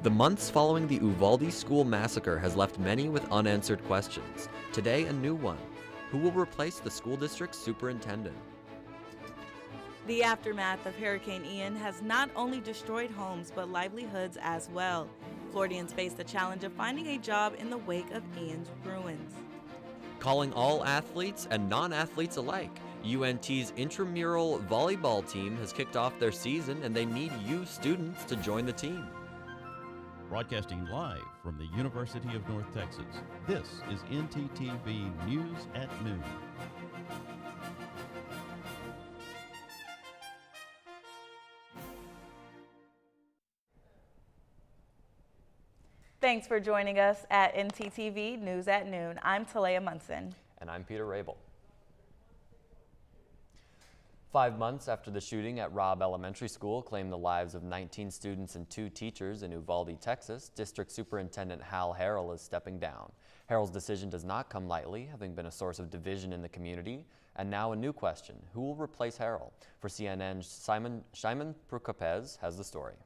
The months following the Uvalde school massacre has left many with unanswered questions. Today, a new one. Who will replace the school district's superintendent? The aftermath of Hurricane Ian has not only destroyed homes, but livelihoods as well. Floridians face the challenge of finding a job in the wake of Ian's ruins. Calling all athletes and non-athletes alike, UNT's intramural volleyball team has kicked off their season and they need you students to join the team. Broadcasting live from the University of North Texas, this is ntTV News at Noon. Thanks for joining us at ntTV News at Noon. I'm Talea Munson. And I'm Peter Rabel. 5 months after the shooting at Robb Elementary School claimed the lives of 19 students and 2 teachers in Uvalde, Texas, District Superintendent Hal Harrell is stepping down. Harrell's decision does not come lightly, having been a source of division in the community. And now a new question: who will replace Harrell? For CNN's Shimon Prokopez has the story.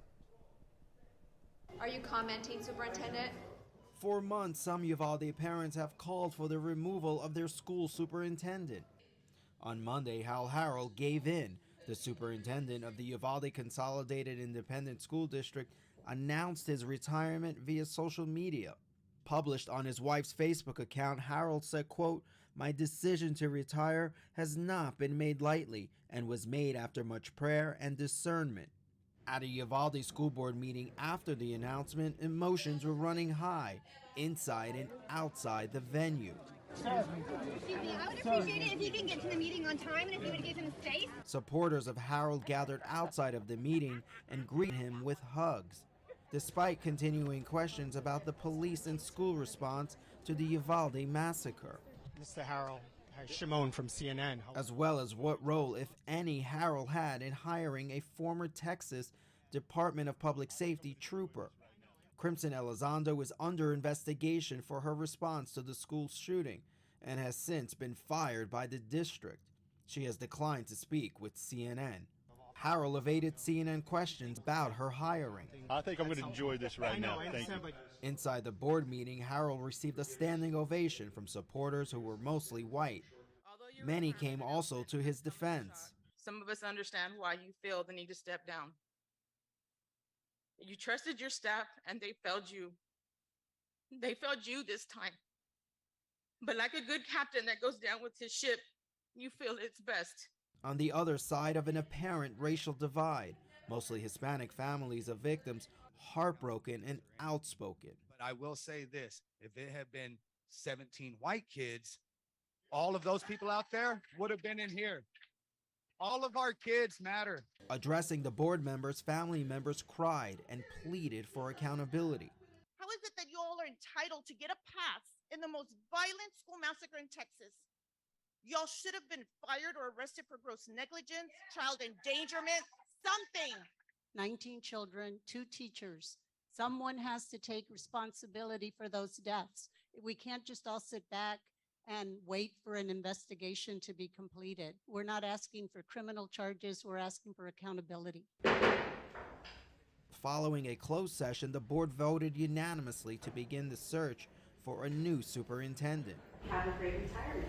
Are you commenting, Superintendent? For months, some Uvalde parents have called for the removal of their school superintendent. On Monday, Hal Harrell gave in. The superintendent of the Uvalde Consolidated Independent School District announced his retirement via social media. Published on his wife's Facebook account, Harrell said, quote, "My decision to retire has not been made lightly and was made after much prayer and discernment." At a Uvalde school board meeting after the announcement, emotions were running high, inside and outside the venue. Excuse me, I would appreciate it if you can get to the meeting on time and if you would give him space. Supporters of Harold gathered outside of the meeting and greeted him with hugs, despite continuing questions about the police and school response to the Uvalde massacre. Mr. Harrell, Shimon from CNN. As well as what role, if any, Harrell had in hiring a former Texas Department of Public Safety trooper. Crimson Elizondo is under investigation for her response to the school shooting and has since been fired by the district. She has declined to speak with CNN. Harrell evaded CNN questions about her hiring. I think I'm going to enjoy this right now. Thank you. Inside the board meeting, Harrell received a standing ovation from supporters who were mostly white. Many came also to his defense. Some of us understand why you feel the need to step down. You trusted your staff and they failed you. They failed you this time. But like a good captain that goes down with his ship, you feel it's best. On the other side of an apparent racial divide, mostly Hispanic families of victims heartbroken and outspoken. But I will say this, if it had been 17 white kids, all of those people out there would have been in here. All of our kids matter. Addressing the board members, family members cried and pleaded for accountability. How is it that you all are entitled to get a pass in the most violent school massacre in Texas? Y'all should have been fired or arrested for gross negligence, child endangerment, something. 19 children, 2 teachers. Someone has to take responsibility for those deaths. We can't just all sit back and wait for an investigation to be completed. We're not asking for criminal charges, we're asking for accountability. Following a closed session, the board voted unanimously to begin the search for a new superintendent. Have a great retirement.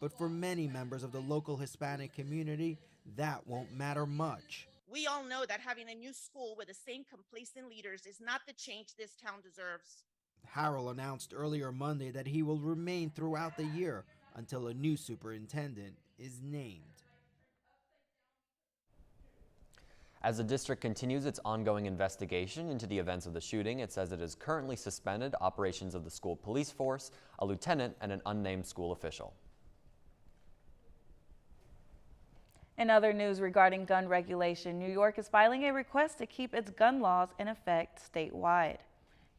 But for many members of the local Hispanic community, that won't matter much. We all know that having a new school with the same complacent leaders is not the change this town deserves. Harrell announced earlier Monday that he will remain throughout the year until a new superintendent is named. As the district continues its ongoing investigation into the events of the shooting, it says it has currently suspended operations of the school police force, a lieutenant, and an unnamed school official. In other news regarding gun regulation, New York is filing a request to keep its gun laws in effect statewide.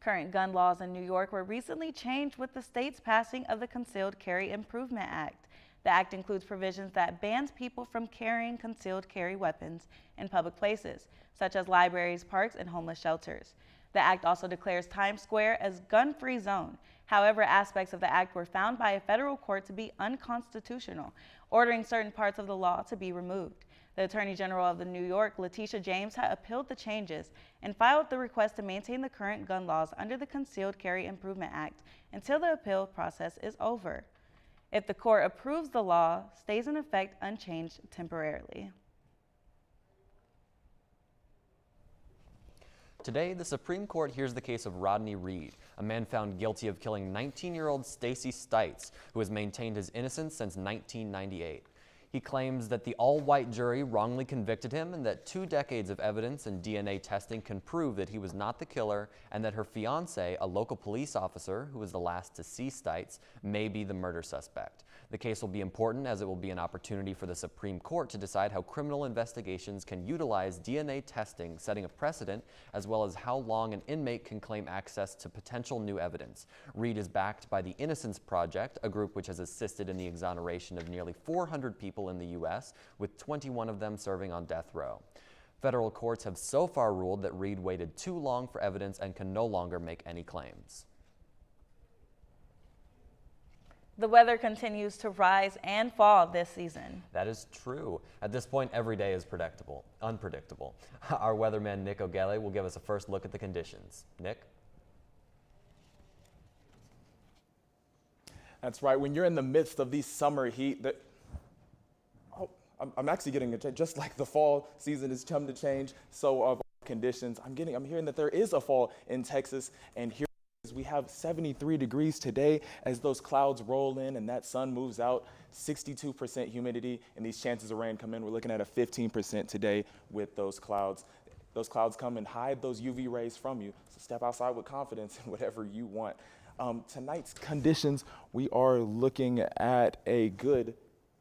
Current gun laws in New York were recently changed with the state's passing of the Concealed Carry Improvement Act. The act includes provisions that bans people from carrying concealed carry weapons in public places, such as libraries, parks, and homeless shelters. The act also declares Times Square as gun-free zone. However, aspects of the act were found by a federal court to be unconstitutional, ordering certain parts of the law to be removed. The Attorney General of New York, Letitia James, had appealed the changes and filed the request to maintain the current gun laws under the Concealed Carry Improvement Act until the appeal process is over. If the court approves the law, stays in effect unchanged temporarily. Today, the Supreme Court hears the case of Rodney Reed, a man found guilty of killing 19-year-old Stacy Stites, who has maintained his innocence since 1998. He claims that the all-white jury wrongly convicted him and that 2 decades of evidence and DNA testing can prove that he was not the killer and that her fiancé, a local police officer who was the last to see Stites, may be the murder suspect. The case will be important as it will be an opportunity for the Supreme Court to decide how criminal investigations can utilize DNA testing, setting a precedent, as well as how long an inmate can claim access to potential new evidence. Reed is backed by the Innocence Project, a group which has assisted in the exoneration of nearly 400 people in the U.S., with 21 of them serving on death row. Federal courts have so far ruled that Reed waited too long for evidence and can no longer make any claims. The weather continues to rise and fall this season. That is true. At this point, every day is unpredictable. Our weatherman Nick Ogele will give us a first look at the conditions. Nick? That's right. When you're in the midst of these summer heat, I'm actually getting it just like the fall season has come to change. So are conditions. I'm hearing that there is a fall in Texas, and here we have 73 degrees today as those clouds roll in and that sun moves out. 62% humidity, and these chances of rain come in. We're looking at a 15% today with those clouds. Those clouds come and hide those UV rays from you. So step outside with confidence in whatever you want. Tonight's conditions, we are looking at a good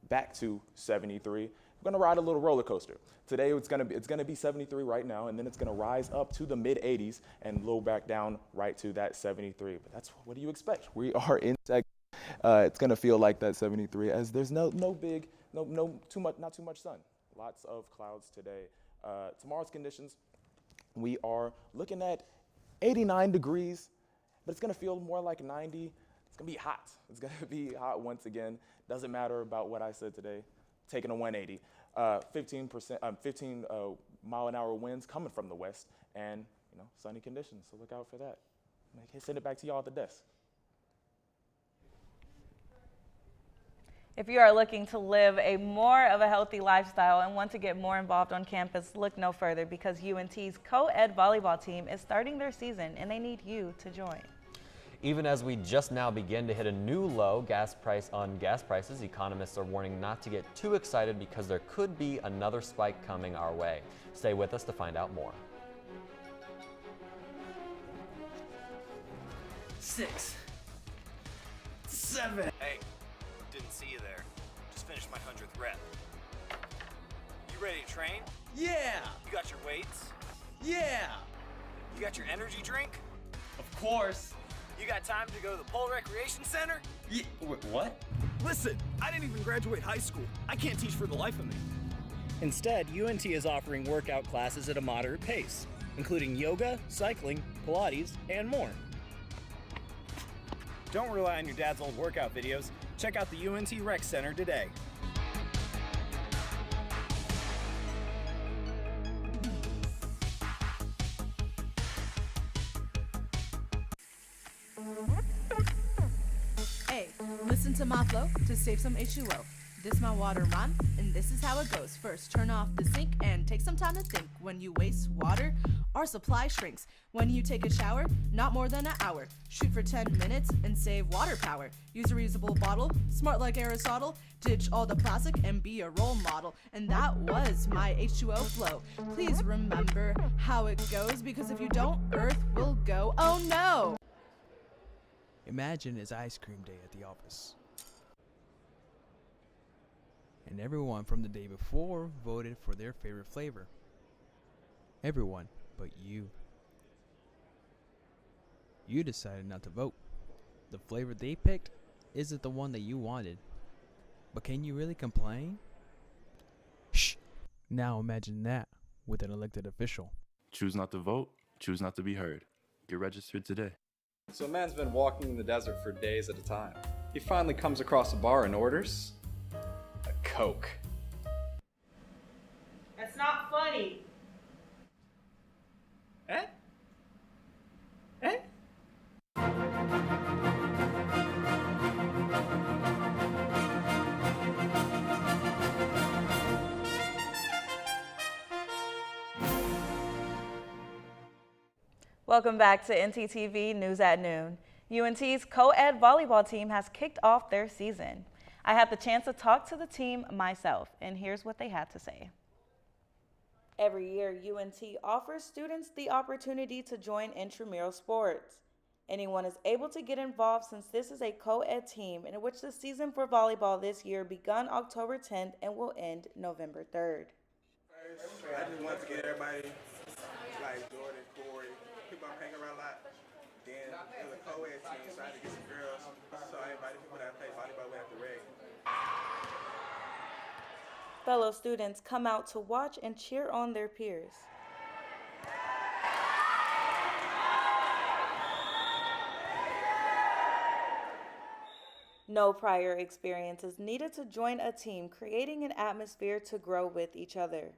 back to 73. We're gonna ride a little roller coaster. Today it's gonna be 73 right now, and then it's gonna rise up to the mid 80s and low back down right to that 73. But that's, what do you expect? We are in Texas. It's gonna feel like that 73 as there's not too much sun. Lots of clouds today. Tomorrow's conditions, we are looking at 89 degrees, but it's gonna feel more like 90. It's gonna be hot. It's gonna be hot once again. Doesn't matter about what I said today. Taking a 180. 15 mile-an-hour winds coming from the west, and sunny conditions. So look out for that. Send it back to y'all at the desk. If you are looking to live a more of a healthy lifestyle and want to get more involved on campus, look no further, because UNT's co-ed volleyball team is starting their season and they need you to join. Even as we just now begin to hit a new low gas prices, economists are warning not to get too excited because there could be another spike coming our way. Stay with us to find out more. 6, 7. Hey, didn't see you there. Just finished my 100th rep. You ready to train? Yeah. You got your weights? Yeah. You got your energy drink? Of course. You got time to go to the Pole Recreation Center? Yeah, what? Listen, I didn't even graduate high school. I can't teach for the life of me. Instead, UNT is offering workout classes at a moderate pace, including yoga, cycling, Pilates, and more. Don't rely on your dad's old workout videos. Check out the UNT Rec Center today. Hey, listen to my flow to save some H2O. This my water rhyme, and this is how it goes. First, turn off the sink and take some time to think. When you waste water, our supply shrinks. When you take a shower, not more than an hour. Shoot for 10 minutes and save water power. Use a reusable bottle, smart like Aristotle. Ditch all the plastic and be a role model. And that was my H2O flow. Please remember how it goes, because if you don't, Earth will go, oh no! Imagine it's ice cream day at the office. And everyone from the day before voted for their favorite flavor. Everyone but you. You decided not to vote. The flavor they picked isn't the one that you wanted. But can you really complain? Shh! Now imagine that with an elected official. Choose not to vote, choose not to be heard. Get registered today. So a man's been walking in the desert for days at a time. He finally comes across a bar and orders a Coke. ready. Welcome back to ntTV News at Noon. UNT's co-ed volleyball team has kicked off their season. I had the chance to talk to the team myself, and here's what they had to say. Every year, UNT offers students the opportunity to join intramural sports. Anyone is able to get involved since this is a co-ed team in which the season for volleyball this year begun October 10th and will end November 3rd. I just wanted to get everybody, like Jordan, Corey, people I'm hanging around a lot. Then it was a co-ed team, so I had to get some girls. So I invited people that play volleyball with at the reg. Fellow students come out to watch and cheer on their peers. No prior experience is needed to join a team, creating an atmosphere to grow with each other.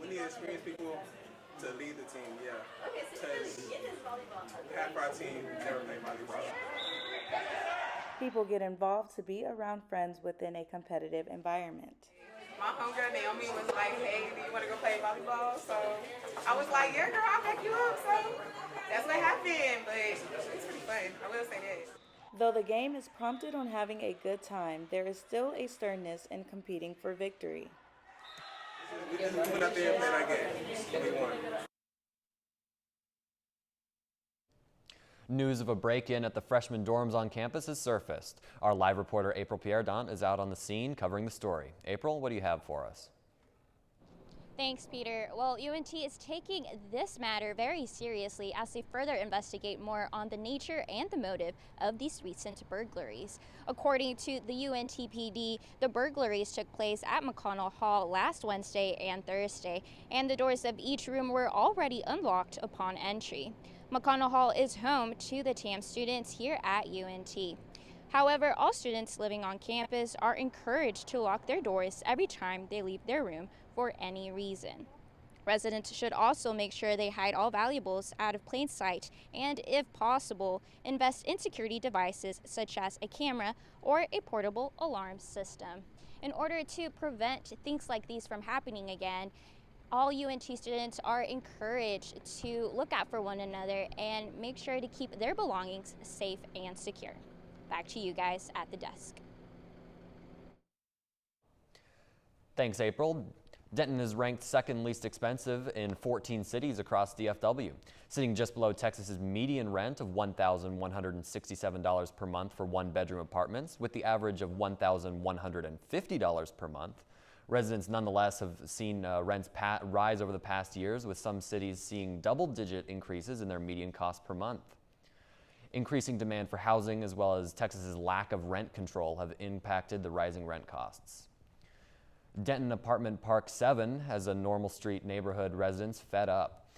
We need experienced people to lead the team, yeah. Because half our team never played volleyball. People get involved to be around friends within a competitive environment. My homegirl Naomi was like, hey, do you want to go play volleyball? So I was like, yeah, girl, I'll back you up. So that's what happened, but it's pretty fun. I will say that. Though the game is prompted on having a good time, there is still a sternness in competing for victory. We just went out there and played our game. We won. News of a break-in at the freshman dorms on campus has surfaced. Our live reporter April Pierre-Dant is out on the scene covering the story. April, what do you have for us? Thanks, Peter. Well, UNT is taking this matter very seriously as they further investigate more on the nature and the motive of these recent burglaries. According to the UNTPD, the burglaries took place at McConnell Hall last Wednesday and Thursday, and the doors of each room were already unlocked upon entry. McConnell Hall is home to the TAM students here at UNT. However, all students living on campus are encouraged to lock their doors every time they leave their room for any reason. Residents should also make sure they hide all valuables out of plain sight and, if possible, invest in security devices such as a camera or a portable alarm system. In order to prevent things like these from happening again, all UNT students are encouraged to look out for one another and make sure to keep their belongings safe and secure. Back to you guys at the desk. Thanks, April. Denton is ranked second least expensive in 14 cities across DFW, sitting just below Texas's median rent of $1,167 per month for one-bedroom apartments, with the average of $1,150 per month. Residents nonetheless have seen rents rise over the past years, with some cities seeing double-digit increases in their median cost per month. Increasing demand for housing as well as Texas's lack of rent control have impacted the rising rent costs. Denton Apartment Park 7 has a Normal Street neighborhood residents fed up.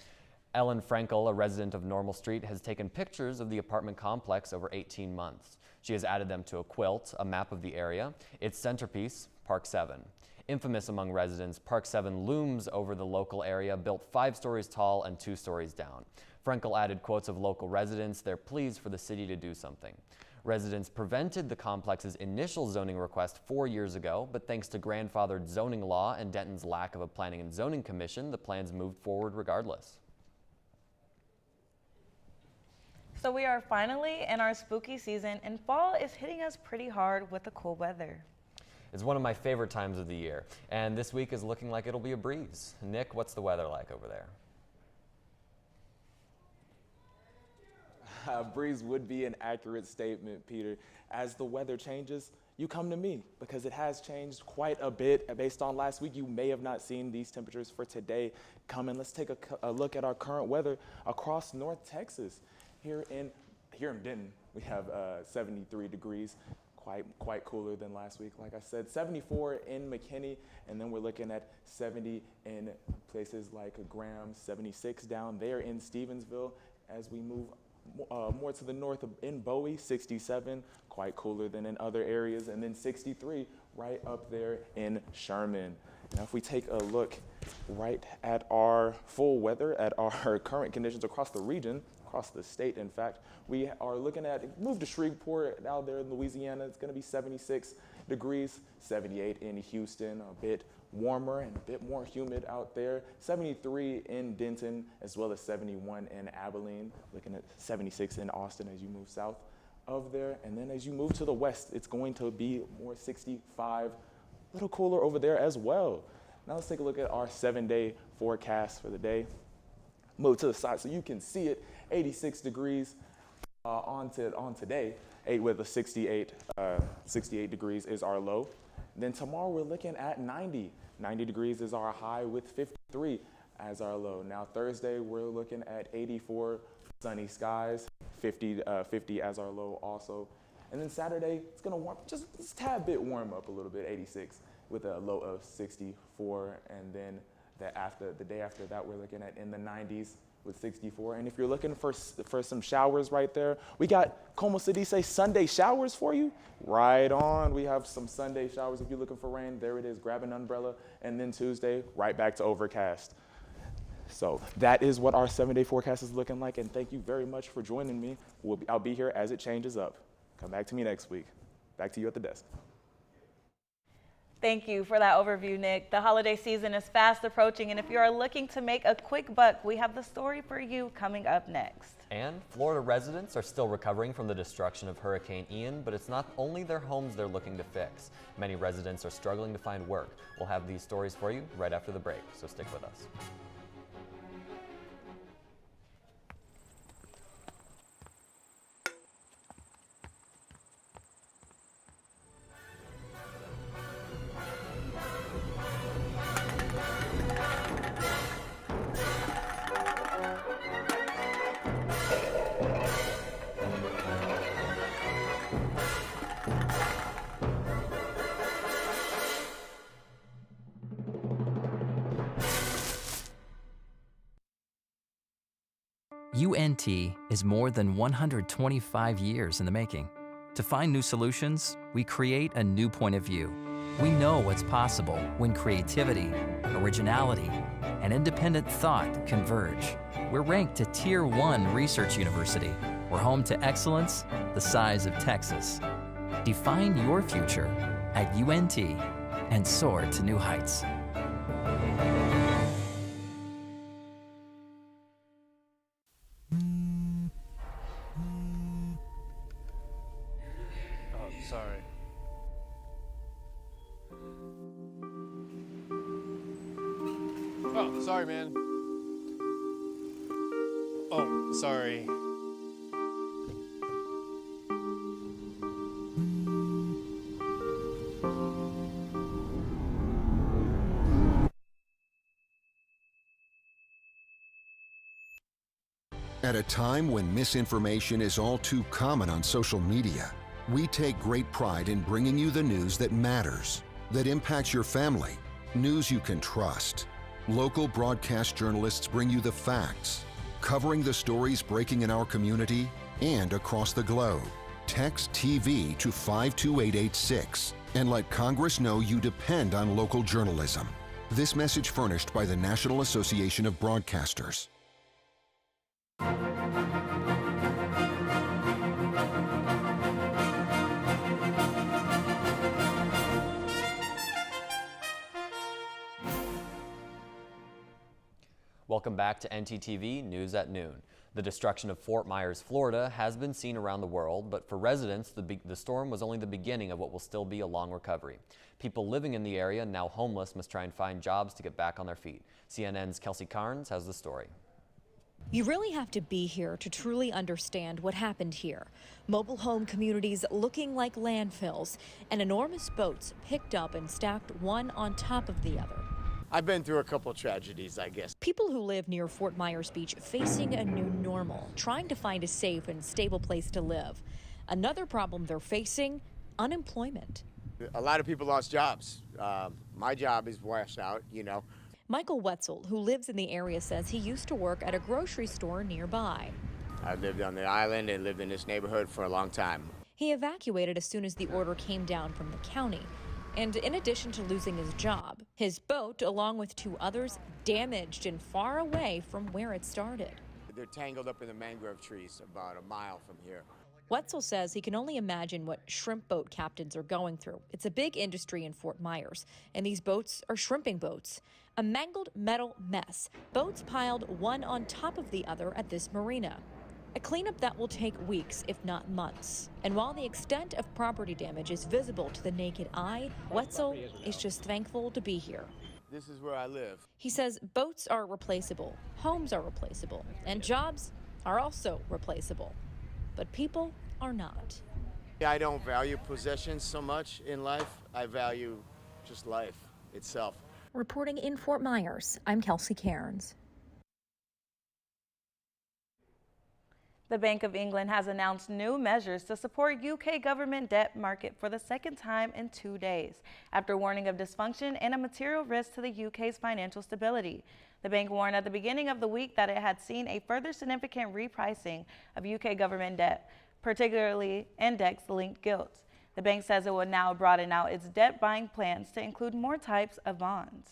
Ellen Frankel, a resident of Normal Street, has taken pictures of the apartment complex over 18 months. She has added them to a quilt, a map of the area, its centerpiece, Park 7. Infamous among residents, Park 7 looms over the local area, built 5 stories tall and 2 stories down. Frankel added quotes of local residents, their pleas for the city to do something. Residents prevented the complex's initial zoning request 4 years ago, but thanks to grandfathered zoning law and Denton's lack of a planning and zoning commission, the plans moved forward regardless. So we are finally in our spooky season, and fall is hitting us pretty hard with the cool weather. It's one of my favorite times of the year, and this week is looking like it'll be a breeze. Nick, what's the weather like over there? Breeze would be an accurate statement, Peter. As the weather changes, you come to me because it has changed quite a bit. Based on last week, you may have not seen these temperatures for today coming. Let's take a look at our current weather across North Texas. Here in Denton, we have 73 degrees. Quite cooler than last week. Like I said, 74 in McKinney, and then we're looking at 70 in places like Graham, 76 down there in Stevensville. As we move more to the north in Bowie, 67, quite cooler than in other areas, and then 63 right up there in Sherman. Now, if we take a look right at our full weather, at our current conditions across the region, across the state, in fact, we are looking at, move to Shreveport, out there in Louisiana, it's going to be 76 degrees, 78 in Houston, a bit warmer and a bit more humid out there, 73 in Denton, as well as 71 in Abilene, looking at 76 in Austin as you move south of there. And then as you move to the west, it's going to be more 65, a little cooler over there as well. Now let's take a look at our 7-day forecast for the day. Move to the side so you can see it, 86 degrees on today, with a 68 degrees is our low. Then tomorrow we're looking at 90 degrees is our high with 53 as our low. Now Thursday we're looking at 84, sunny skies, 50 as our low also. And then Saturday it's gonna warm, just a tad bit warm up a little bit, 86 with a low of 64. And then the day after that we're looking at in the 90s with 64. And if you're looking for some showers right there, we got Como City say Sunday showers for you. Right on, we have some Sunday showers. If you're looking for rain, there it is, grab an umbrella. And then Tuesday, right back to overcast. So that is what our 7-day forecast is looking like. And thank you very much for joining me. I'll be here as it changes up. Come back to me next week. Back to you at the desk. Thank you for that overview, Nick. The holiday season is fast approaching, and if you are looking to make a quick buck, we have the story for you coming up next. And Florida residents are still recovering from the destruction of Hurricane Ian, but it's not only their homes they're looking to fix. Many residents are struggling to find work. We'll have these stories for you right after the break, so stick with us. UNT is more than 125 years in the making. To find new solutions, we create a new point of view. We know what's possible when creativity, originality, and independent thought converge. We're ranked a Tier 1 research university. We're home to excellence the size of Texas. Define your future at UNT and soar to new heights. Sorry. Oh, sorry, man. Oh, sorry. At a time when misinformation is all too common on social media, we take great pride in bringing you the news that matters, that impacts your family, news you can trust. Local broadcast journalists bring you the facts, covering the stories breaking in our community and across the globe. Text TV to 52886 and let Congress know you depend on local journalism. This message furnished by the National Association of Broadcasters. Welcome back to ntTV News at Noon. The destruction of Fort Myers, Florida has been seen around the world, but for residents, the storm was only the beginning of what will still be a long recovery. People living in the area, now homeless, must try and find jobs to get back on their feet. CNN's Kelsey Carnes has the story. You really have to be here to truly understand what happened here. Mobile home communities looking like landfills, and enormous boats picked up and stacked one on top of the other. I've been through a couple tragedies, I guess. People who live near Fort Myers Beach facing a new normal, trying to find a safe and stable place to live. Another problem they're facing, unemployment. A lot of people lost jobs. My job is washed out, you know. Michael Wetzel, who lives in the area, says he used to work at a grocery store nearby. I lived on the island and lived in this neighborhood for a long time. He evacuated as soon as the order came down from the county. And in addition to losing his job, his boat, along with 2 others, damaged and far away from where it started. They're tangled up in the mangrove trees about a mile from here. Wetzel says he can only imagine what shrimp boat captains are going through. It's a big industry in Fort Myers, and these boats are shrimping boats. A mangled metal mess, boats piled one on top of the other at this marina. A cleanup that will take weeks, if not months. And while the extent of property damage is visible to the naked eye, Wetzel is just thankful to be here. This is where I live. He says boats are replaceable, homes are replaceable, and jobs are also replaceable. But people are not. I don't value possessions so much in life. I value just life itself. Reporting in Fort Myers, I'm Kelsey Cairns. The Bank of England has announced new measures to support UK government debt market for the second time in 2 days, after warning of dysfunction and a material risk to the UK's financial stability. The bank warned at the beginning of the week that it had seen a further significant repricing of UK government debt, particularly index-linked gilts. The bank says it will now broaden out its debt buying plans to include more types of bonds.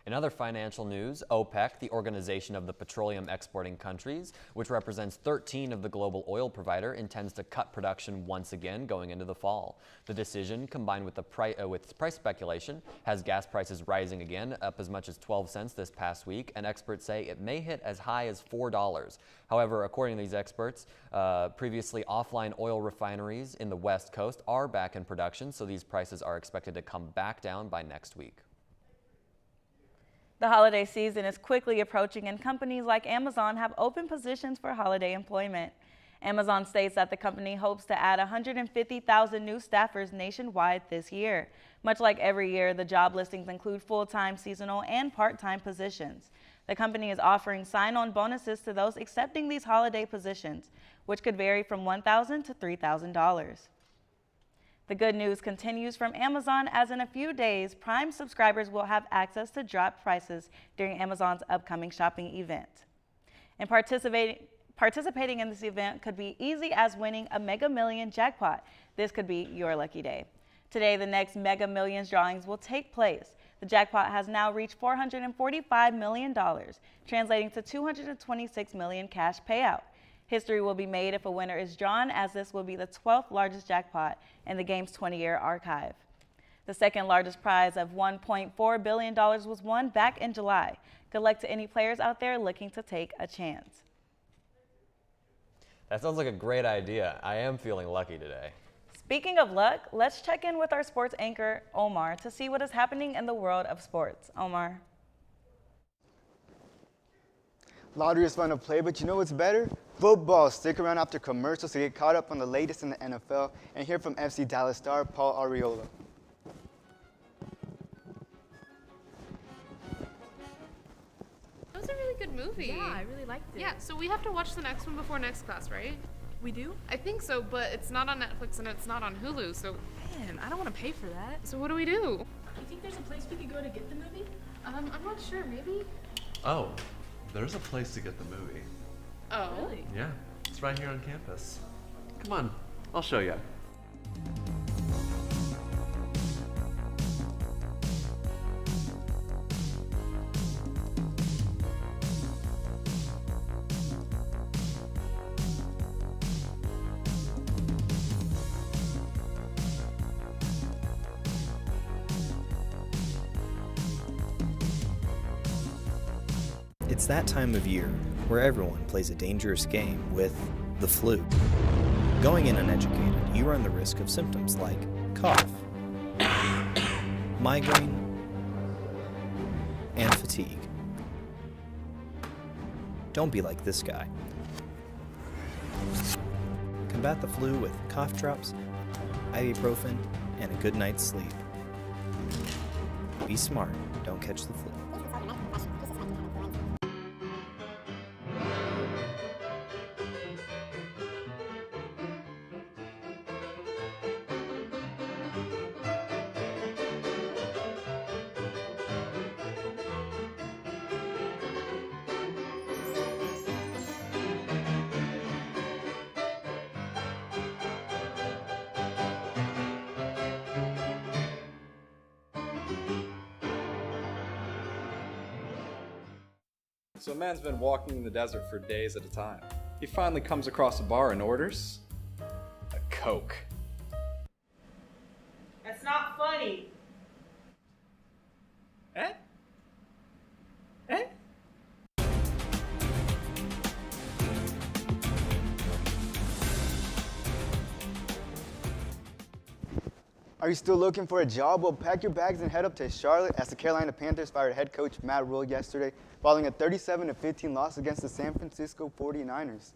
In other financial news, OPEC, the Organization of the Petroleum Exporting Countries, which represents 13 of the global oil provider, intends to cut production once again going into the fall. The decision, combined with price speculation, has gas prices rising again, up as much as 12 cents this past week, and experts say it may hit as high as $4. However, according to these experts, previously offline oil refineries in the West Coast are back in production, so these prices are expected to come back down by next week. The holiday season is quickly approaching, and companies like Amazon have open positions for holiday employment. Amazon states that the company hopes to add 150,000 new staffers nationwide this year. Much like every year, the job listings include full-time, seasonal, and part-time positions. The company is offering sign-on bonuses to those accepting these holiday positions, which could vary from $1,000 to $3,000. The good news continues from Amazon, as in a few days, Prime subscribers will have access to drop prices during Amazon's upcoming shopping event. And participating in this event could be easy as winning a Mega Millions jackpot. This could be your lucky day. Today, the next Mega Millions drawings will take place. The jackpot has now reached $445 million, translating to $226 million cash payout. History will be made if a winner is drawn, as this will be the 12th largest jackpot in the game's 20-year archive. The second largest prize of $1.4 billion was won back in July. Good luck to any players out there looking to take a chance. That sounds like a great idea. I am feeling lucky today. Speaking of luck, let's check in with our sports anchor, Omar, to see what is happening in the world of sports. Omar. Lottery is fun to play, but you know what's better? Football. Stick around after commercials to get caught up on the latest in the NFL and hear from FC Dallas star Paul Arriola. That was a really good movie. Yeah, I really liked it. Yeah, so we have to watch the next one before next class, right? We do? I think so, but it's not on Netflix and it's not on Hulu, so... Man, I don't want to pay for that. So what do we do? You think there's a place we could go to get the movie? I'm not sure, maybe? Oh, there's a place to get the movie. Oh. Really? Yeah, it's right here on campus. Come on, I'll show you. It's that time of year where everyone plays a dangerous game with the flu. Going in uneducated, you run the risk of symptoms like cough, migraine, and fatigue. Don't be like this guy. Combat the flu with cough drops, ibuprofen, and a good night's sleep. Be smart, don't catch the flu. So a man's been walking in the desert for days at a time. He finally comes across a bar and orders a Coke. That's not funny. Eh? Eh? Are you still looking for a job? Well, pack your bags and head up to Charlotte as the Carolina Panthers fired head coach Matt Rule yesterday following a 37-15 loss against the San Francisco 49ers.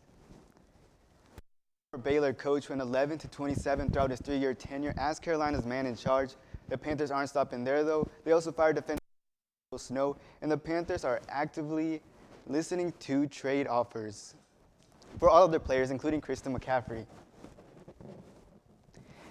Baylor coach went 11-27 throughout his 3-year tenure as Carolina's man in charge. The Panthers aren't stopping there, though. They also fired defender Snow, and the Panthers are actively listening to trade offers for all of their players, including Christian McCaffrey.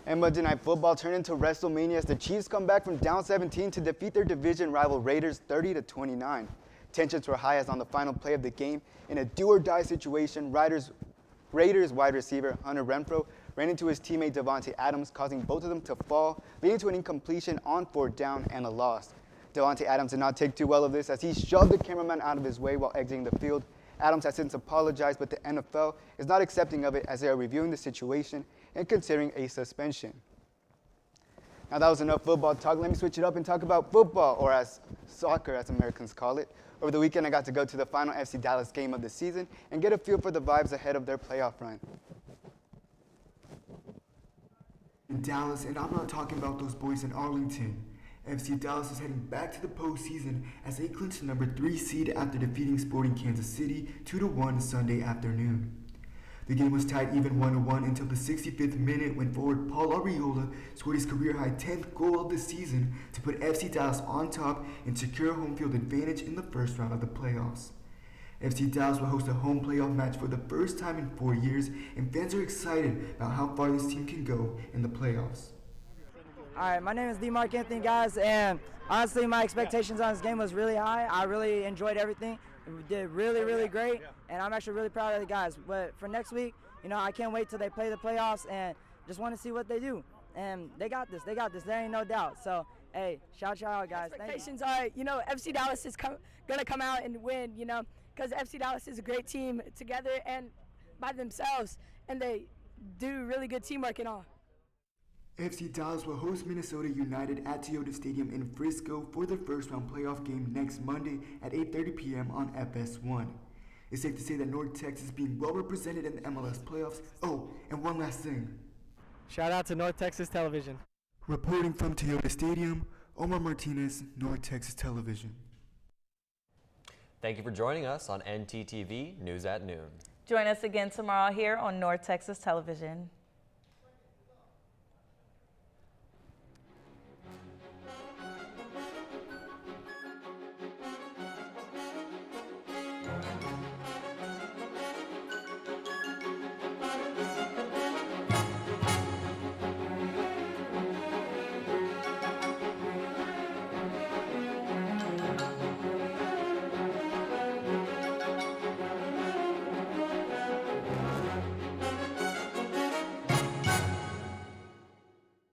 And Monday Night Football turned into WrestleMania as the Chiefs come back from down 17 to defeat their division rival Raiders 30-29. Tensions were high as on the final play of the game, in a do-or-die situation, Raiders wide receiver Hunter Renfrow ran into his teammate Davante Adams, causing both of them to fall, leading to an incompletion on 4th down and a loss. Davante Adams did not take too well of this as he shoved the cameraman out of his way while exiting the field. Adams has since apologized, but the NFL is not accepting of it as they are reviewing the situation and considering a suspension. Now that was enough football talk. Let me switch it up and talk about football, or as soccer as Americans call it. Over the weekend, I got to go to the final FC Dallas game of the season and get a feel for the vibes ahead of their playoff run. In Dallas, and I'm not talking about those boys in Arlington. FC Dallas is heading back to the postseason as they clinch the number 3 seed after defeating Sporting Kansas City 2-1 Sunday afternoon. The game was tied even 1-1 until the 65th minute when forward Paul Arriola scored his career-high 10th goal of the season to put FC Dallas on top and secure a home field advantage in the first round of the playoffs. FC Dallas will host a home playoff match for the first time in 4 years, and fans are excited about how far this team can go in the playoffs. All right, my name is DeMarc Anthony, guys, and honestly, my expectations on this game was really high. I really enjoyed everything. We did really great, and I'm actually really proud of the guys. But for next week, you know, I can't wait till they play the playoffs and just want to see what they do. And they got this. There ain't no doubt. So, hey, shout out, guys. Expectations are, you know, FC Dallas is going to come out and win, you know, because FC Dallas is a great team together and by themselves, and they do really good teamwork and all. FC Dallas will host Minnesota United at Toyota Stadium in Frisco for their first-round playoff game next Monday at 8:30 p.m. on FS1. It's safe to say that North Texas is being well represented in the MLS playoffs. Oh, and one last thing. Shout out to North Texas Television. Reporting from Toyota Stadium, Omar Martinez, North Texas Television. Thank you for joining us on ntTV News at Noon. Join us again tomorrow here on North Texas Television.